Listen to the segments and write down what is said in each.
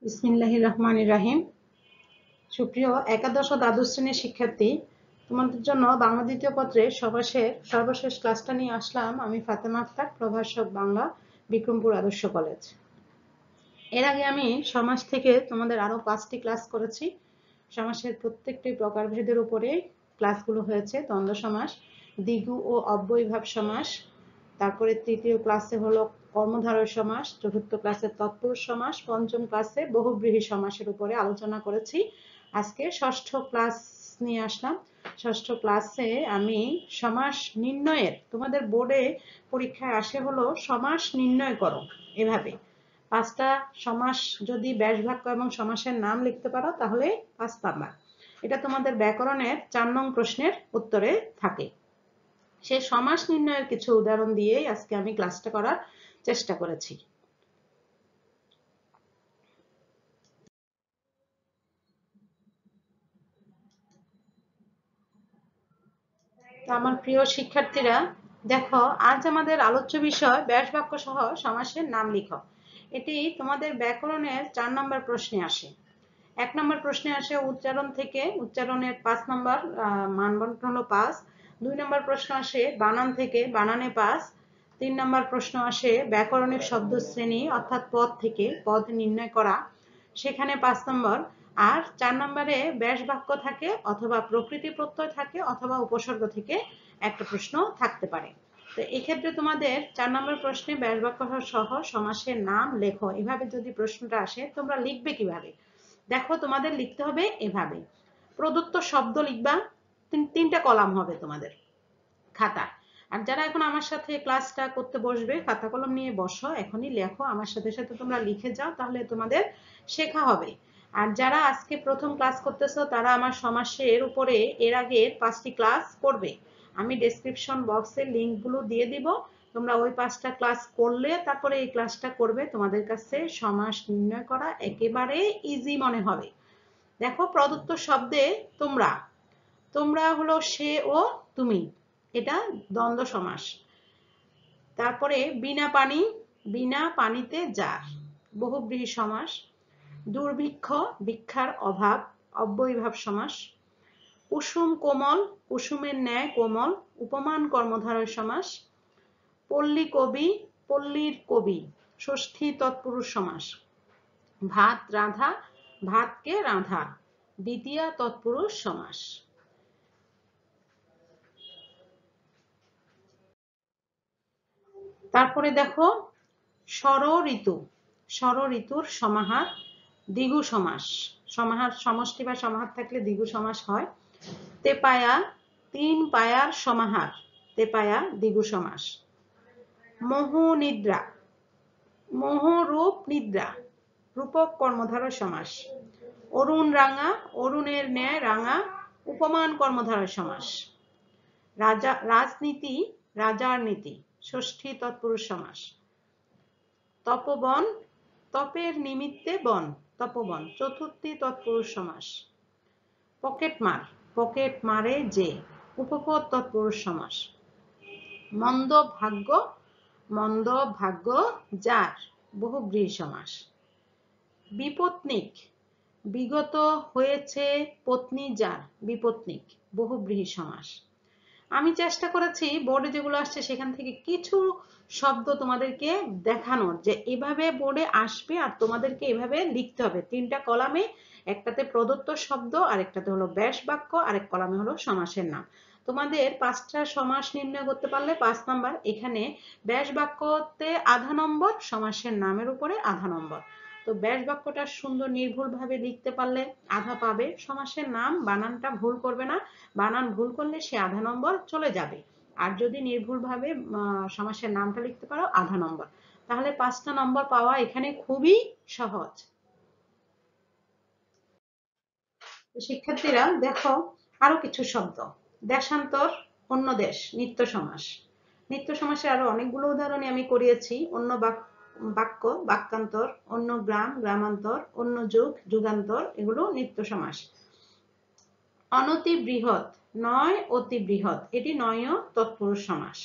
বিসমিল্লাহির রহমানির রহিম। সুপ্রিয় একাদশ ও দ্বাদশ শ্রেণীর শিক্ষার্থী, তোমাদের জন্য বাংলা দ্বিতীয় পত্রের সর্বশেষ ক্লাসটা নিয়ে আসলাম আমি, ফাতেমা আক্তার, প্রভাষক বাংলা, বিক্রমপুর আদর্শ কলেজ। এর আগে আমি সমাস থেকে তোমাদের আরো 5টি ক্লাস করেছি। সমাসের প্রত্যেকটি প্রকারভেদের উপরে ক্লাসগুলো হয়েছে। দ্বন্দ্ব সমাস, দ্বিগু ও অব্যয়ীভাব সমাস, তারপরে তৃতীয় ক্লাসে হলো কর্মধারয় সমাস, চতুর্থ ক্লাসে তৎপুরুষ সমাস, পঞ্চম ক্লাসে বহুব্রীহি সমাসের উপরে আলোচনা করেছি। আজকে ষষ্ঠ ক্লাস নিয়ে আসলাম। ষষ্ঠ ক্লাসে আমি সমাস নির্ণয়ের, তোমাদের বোর্ডে পরীক্ষায় আসে হলো সমাস নির্ণয় করো, এভাবে 5টা সমাস যদি ব্যাস বাক্য এবং সমাসের নাম লিখতে পারো তাহলে 5 নাম্বার। এটা তোমাদের ব্যাকরণের 4 নং প্রশ্নের উত্তরে থাকে। সেই সমাস নির্ণয়ের কিছু উদাহরণ দিয়েই আজকে আমি ক্লাসটা করার চেষ্টা করেছি। আমার প্রিয় শিক্ষার্থীরা, দেখো আজ আমাদের আলোচ্য বিষয় ব্যাস বাক্য সহ সমাসের নাম লিখো। এটি তোমাদের ব্যাকরণের 4 নম্বর প্রশ্নে আসে। 1 নম্বর প্রশ্নে আসে উচ্চারণ থেকে, উচ্চারণের 5 নম্বর, মানবন্টন হলো 5। 2 নম্বর প্রশ্ন আসে বানান থেকে, বানানে 5। 3 নম্বর প্রশ্ন আসে ব্যাকরণিক শব্দ শ্রেণী অর্থাৎ পদ থেকে, পদ নির্ণয় করা, সেখানে 5 নম্বর। আর 4 নম্বরে ব্যাস বাক্য থাকে অথবা প্রকৃতি প্রত্যয় থাকে অথবা উপসর্গ থেকে একটা প্রশ্ন থাকতে পারে। তো এক্ষেত্রে তোমাদের 4 নম্বর প্রশ্নে ব্যাস বাক্য সহ সমাসের নাম লেখো, এভাবে যদি প্রশ্নটা আসে তোমরা লিখবে কিভাবে? দেখো তোমাদের লিখতে হবে এভাবে। প্রদত্ত শব্দ লিখবা, 3টা কলাম হবে তোমাদের খাতা। আর যারা এখন আমার সাথে ক্লাসটা করতে বসবে, খাতা কলম নিয়ে বসো, এখনই লেখো, আমার সাথে সাথে তোমরা লিখে যাও, তাহলে তোমাদের শেখা হবে। আর যারা আজকে প্রথম ক্লাস করতেছো তারা আমার সমাসের উপরে এর আগের 5টি ক্লাস করবে। আমি ডেসক্রিপশন বক্সে লিঙ্কগুলো দিয়ে দিব, তোমরা ওই 5টা ক্লাস করলে তারপরে এই ক্লাসটা করবে, তোমাদের কাছে সমাস নির্ণয় করা একেবারে ইজি মনে হবে। দেখো প্রদত্ত শব্দে তোমরা, তোমরা হলো সে ও তুমি, এটা দ্বন্দ্ব সমাস। তারপরে বিনা পানি, বিনা পানিতে যার, বহুব্রীহি সমাস। দুর্ভিক্ষ, ভিক্ষার অভাব, অব্যয়ীভাব সমাস। কুসুম কোমল, কুসুমের ন্যায় কোমল, উপমান কর্মধারয় সমাস। পল্লী কবি, পল্লীর কবি, ষষ্ঠী তৎপুরুষ সমাস। ভাত রাঁধা, ভাতকে রাঁধা, দ্বিতীয়া তৎপুরুষ সমাস। তারপরে দেখো ষড় ঋতু, ষড় ঋতুর সমাহার, দ্বিগু সমাস। সমাহার সমষ্টি বা সমাহার থাকলে দ্বিগু সমাস হয়। তেপায়া, 3 পায়ার সমাহার, তেপায়া দ্বিগু সমাস। মোহ নিদ্রা, মোহ রূপ নিদ্রা, রূপক কর্মধারয় সমাস। অরুণ রাঙা, অরুণের ন্যায় রাঙা, উপমান কর্মধারয় সমাস। রাজা, রাজনীতি, রাজার নীতি, ষষ্ঠী তৎপুরুষ সমাস। তপবন, তপের নিমিত্তে বন, তপবন, চতুর্থী তৎপুরুষ সমাস। পকেটমার, পকেট মারে যে, উপপদ তৎপুরুষ সমাস। মন্দ ভাগ্য, মন্দ ভাগ্য যার, বহুব্রীহি সমাস। বিপত্নিক, বিগত হয়েছে পত্নী যার, বিপত্নিক, বহুব্রীহি সমাস। আমি চেষ্টা করেছি বোর্ডে যেগুলো আসছে সেখান থেকে কিছু শব্দ তোমাদেরকে দেখানোর, যে এভাবে বোর্ডে আসবে আর তোমাদেরকে এভাবে লিখতে হবে। 3টা কলামে, একটাতে প্রদত্ত শব্দ, আরেকটাতে হলো ব্যাস বাক্য, আরেক কলামে হলো সমাসের নাম। তোমাদের 5টা সমাস নির্ণয় করতে পারলে 5 নাম্বার। এখানে ব্যাস বাক্যতে আধা নম্বর, সমাসের নামের উপরে আধা নম্বর। তো ব্যাস বাক্যটা সুন্দর নির্ভুল ভাবে লিখতে পারলে আধা পাবে, সমাসের নাম বানানটা ভুল করবে না, বানান ভুল করলে সে আধা নম্বর চলে যাবে। আর যদি নির্ভুল ভাবে সমাসের নামটা লিখতে পারো আধা নম্বর। তাহলে 5টা নম্বর পাওয়া এখানে খুবই সহজ। শিক্ষার্থীরা দেখো আরো কিছু শব্দ। দেশান্তর, অন্য দেশ, নিত্য সমাস। নিত্য সমাসে আরো অনেকগুলো উদাহরণই আমি করিয়েছি। অন্য বাক্য, বাক্যান্তর, অন্য গ্রাম, গ্রামান্তর, অন্য যুগ, যুগান্তর, এগুলো নিত্য সমাস। অনতি বৃহৎ, নয় অতি বৃহৎ, এটি নয় তৎপুরুষ সমাস।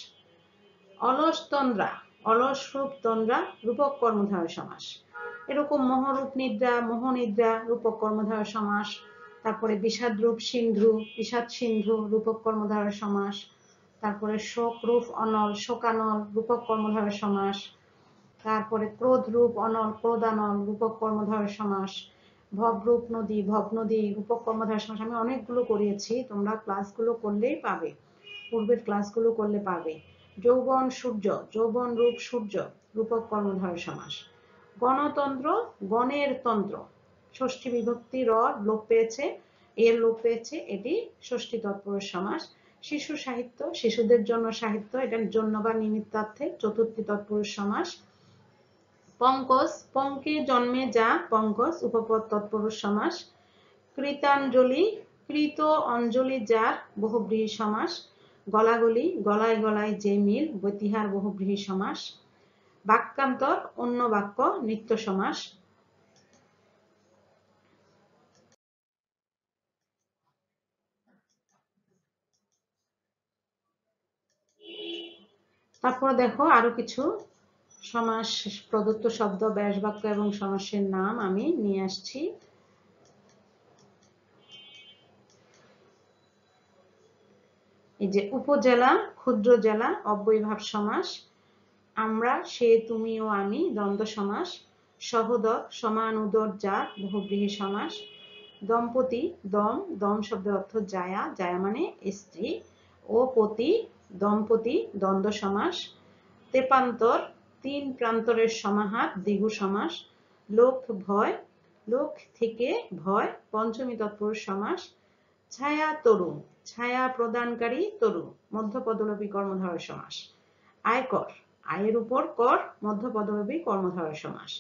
অলস তন্দ্রা, অলস রূপ তন্দ্রা রূপক কর্মধারয় সমাস। এরকম মোহরূপ নিদ্রা মোহনিদ্রা রূপক কর্মধারয় সমাস। তারপরে বিষাদ রূপ সিন্ধু বিষাদ সিন্ধু রূপক কর্মধারয় সমাস। তারপরে শোক রূপ অনল শোকানল রূপক কর্মধারয় সমাস। তারপরে ক্রোধ রূপ অনল ক্রোধানল রূপক কর্মধারয় সমাস। ভবরূপ নদী ভবনদী রূপক কর্মধারয় সমাস। আমি অনেকগুলো করিয়েছি, তোমরা ক্লাসগুলো করলেই পাবে, পূর্বের ক্লাসগুলো করলে পাবে। যৌবন সূর্য যৌবন রূপ সূর্য রূপক কর্মধারয় সমাস। গণতন্ত্র গণের তন্ত্র ষষ্ঠী বিভক্তি র লোপ পেয়েছে, এর লোপ পেয়েছে, এটি ষষ্ঠী তৎপুরুষ সমাস। শিশু সাহিত্য শিশুদের জন্য সাহিত্য, এটার জন্য বা নিমিত্তার্থে চতুর্থী তৎপুরুষ সমাস। পঙ্কজ পঙ্কে জন্মে যা পঙ্কজ উপপদ তৎপুরুষ সমাস। কৃতাঞ্জলি কৃত অঞ্জলি যার বহুব্রীহি সমাস। গলাগলি গলায় গলায় যে মিল বৈতিহার বহুব্রীহি সমাস। বাক্যান্তর অন্য বাক্য নিত্য সমাস। তারপর দেখো আরো কিছু সমাস প্রদত্ত শব্দ ব্যাস বাক্য এবং সমাসের নাম আমি নিয়ে আসছি। এই যে উপজেলা ক্ষুদ্র জেলা অব্যয়ভাব সমাস। আমরা সে তুমি ও আমি দ্বন্দ্ব সমাস। সহোদর সমান উদর যার বহুব্রীহি সমাস। দম্পতি দম দম শব্দের অর্থ জায়া জায়া মানে স্ত্রী ও পতি দম্পতি দ্বন্দ্ব সমাস। তেপান্তর তিন প্রান্তরের সমাহার দ্বিগু সমাস। লোক ভয় লোক থেকে ভয় পঞ্চমী তৎপুরুষ সমাস। ছায়া তরু ছায়া প্রদানকারী তরু মধ্যপদলোপী কর্মধারয় সমাস। আয়কর আয়ের উপর কর মধ্যপদলোপী কর্মধারয় সমাস।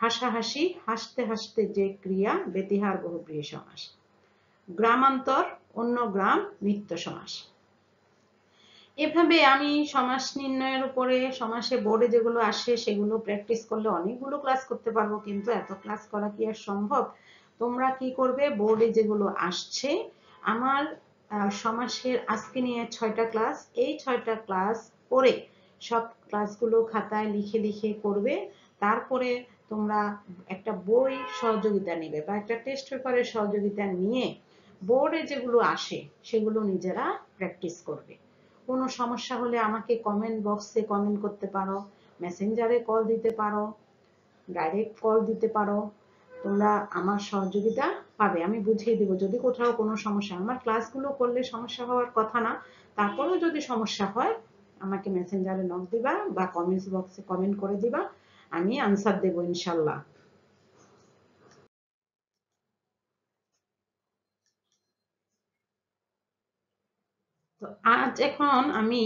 হাসাহাসি হাসতে হাসতে যে ক্রিয়া ব্যতিহার বহুব্রীহি সমাস। গ্রামান্তর অন্য গ্রাম নিত্য সমাস। এভাবে আমি সমাস নির্ণয়ের উপরে সমাসে বোর্ডে যেগুলো আসে সেগুলো প্র্যাকটিস করলে অনেকগুলো ক্লাস করতে পারবো, কিন্তু এত ক্লাস করা কি আর সম্ভব? তোমরা কি করবে, বোর্ডে যেগুলো আসছে আমার সমাসের আজকে নিয়ে 6টা ক্লাস, এই 6টা ক্লাস করে সব ক্লাসগুলো খাতায় লিখে লিখে করবে। তারপরে তোমরা একটা বই সহযোগিতা নেবে বা একটা টেস্ট পেপারের সহযোগিতা নিয়ে বোর্ডে যেগুলো আসে সেগুলো নিজেরা প্র্যাকটিস করবে। কোনো সমস্যা হলে আমাকে কমেন্ট বক্সে কমেন্ট করতে পারো, মেসেঞ্জারে কল দিতে পারো, ডাইরেক্ট কল দিতে পারো, তোমরা আমার সহযোগিতা পাবে, আমি বুঝিয়ে দিব যদি কোথাও কোনো সমস্যা। আমার ক্লাসগুলো করলে সমস্যা হওয়ার কথা না, তারপরেও যদি সমস্যা হয় আমাকে মেসেঞ্জারে নক দিবা বা কমেন্টস বক্সে কমেন্ট করে দিবা, আমি আনসার দেবো ইনশাল্লাহ। তো আজ এখন আমি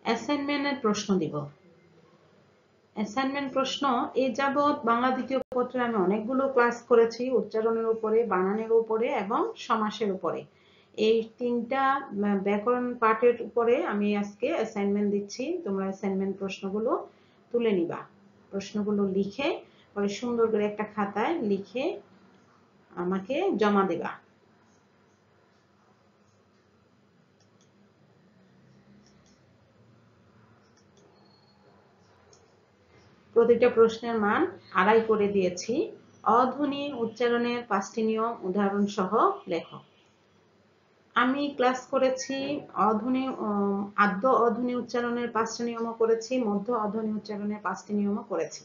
অ্যাসাইনমেন্টের প্রশ্ন দিব। অ্যাসাইনমেন্ট প্রশ্ন এই যাবৎ বাংলা দ্বিতীয় পত্রে আমি অনেকগুলো ক্লাস করেছি, উচ্চারণের উপরে, বানানের উপরে এবং সমাসের উপরে। এই 3টা ব্যাকরণ পাঠের উপরে আমি আজকে অ্যাসাইনমেন্ট দিচ্ছি। তোমরা অ্যাসাইনমেন্ট প্রশ্নগুলো তুলে নিবা, প্রশ্নগুলো লিখে পরে সুন্দর করে একটা খাতায় লিখে আমাকে জমা দেবা। প্রতিটা প্রশ্নের মান 2.5 করে দিয়েছি। অধ্বনি উচ্চারণের 5টি নিয়ম উদাহরণ সহ লেখো। আমি ক্লাস করেছি অধ্বনি আদ্য অধ্বনি উচ্চারণের 5টি নিয়মও করেছি, মধ্য অধ্বনি উচ্চারণের 5টি নিয়মও করেছি।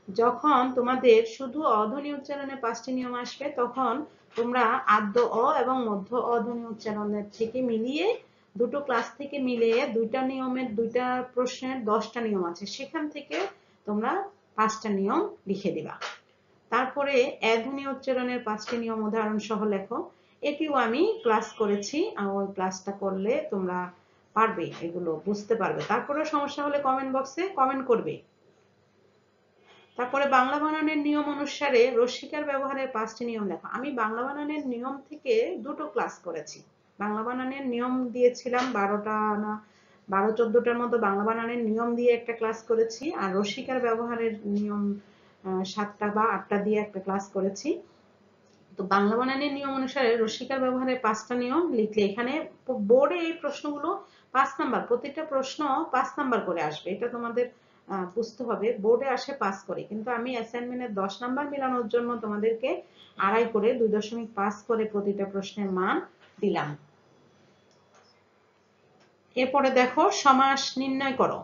যখন তোমাদের শুধু অধ্বনি উচ্চারণের 5টি নিয়ম আসবে তখন তোমরা আদ্য অ এবং মধ্য অধ্বনি উচ্চারণের থেকে মিলিয়ে দুটো ক্লাস থেকে মিলিয়ে দুইটা নিয়মের দুইটা প্রশ্নের 10টা নিয়ম আছে, সেখান থেকে তোমরা 5টা নিয়ম লিখে দিবা। তারপরে ধ্বনি উচ্চারণের 5টি নিয়ম উদাহরণ সহ লেখো। এটিও আমি ক্লাস করেছি, ওই ক্লাসটা করলে তোমরা পারবে, এগুলো বুঝতে পারবে। তারপরে সমস্যা হলে কমেন্ট বক্সে কমেন্ট করবে। তারপরে বাংলা বানানের নিয়ম অনুসারে রস্বীকার ব্যবহারের 5টি নিয়ম লেখো। আমি বাংলা বানানের নিয়ম থেকে দুটো ক্লাস করেছি। বাংলা বানানের নিয়ম দিয়েছিলাম 12টা না 12-14টার মতো বাংলা বানানের নিয়ম দিয়ে একটা ক্লাস করেছি, আর রস্বীকার ব্যবহারের নিয়ম 7টা বা 8টা দিয়ে একটা ক্লাস করেছি। তো বাংলা বানানের নিয়ম অনুসারে রস্বীকার ব্যবহারের 5টা নিয়ম লিখলে এখানে বোর্ডে এই প্রশ্নগুলো 5 নাম্বার, প্রতিটা প্রশ্ন 5 নাম্বার করে আসবে। এটা তোমাদের বুঝতে হবে। বোর্ডে আসে 5 করে, কিন্তু আমি অ্যাসাইনমেন্টের 10 নাম্বার মেলানোর জন্য তোমাদেরকে 2.5 করে 2.5 করে প্রতিটা প্রশ্নের মান দিলাম। এরপরে দেখো সমাস নির্ণয় করো।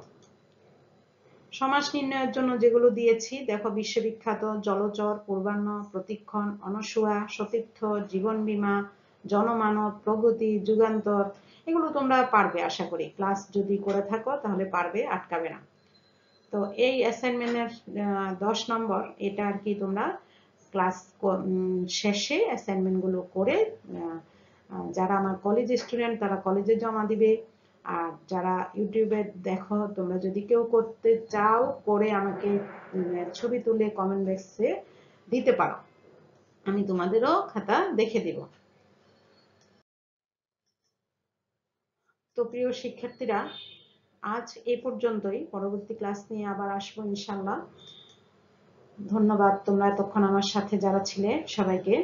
সমাস নির্ণয়ের জন্য যেগুলো দিয়েছি দেখো, বিশ্ববিখ্যাত, জলচর, পূর্বাহ্ন, প্রতিক্ষণ, অনসূয়া, সতীর্থ, জীবন বীমা, জনমানব, প্রগতি, যুগান্তর, এগুলো তোমরা পারবে আশা করি। ক্লাস যদি করে থাকো তাহলে পারবে, আটকাবে না। তো এই অ্যাসাইনমেন্টের 10 নম্বর এটা আর কি তোমরা ক্লাস শেষে অ্যাসাইনমেন্টগুলো করে যারা আমার কলেজ স্টুডেন্ট তারা কলেজে জমা দিবে। আর যারা ইউটিউবে দেখো, তোমরা যদি কেউ করতে চাও করে আমাকে ছবি তুলে কমেন্ট বক্সে দিতে পারো, আমি তোমাদেরও খাতা দেখে দিব। তো প্রিয় শিক্ষার্থীরা, আজ এ পর্যন্তই। পরবর্তী ক্লাস নিয়ে আবার আসবো ইনশাল্লাহ। ধন্যবাদ তোমরা এতক্ষণ আমার সাথে যারা ছিলে সবাইকে।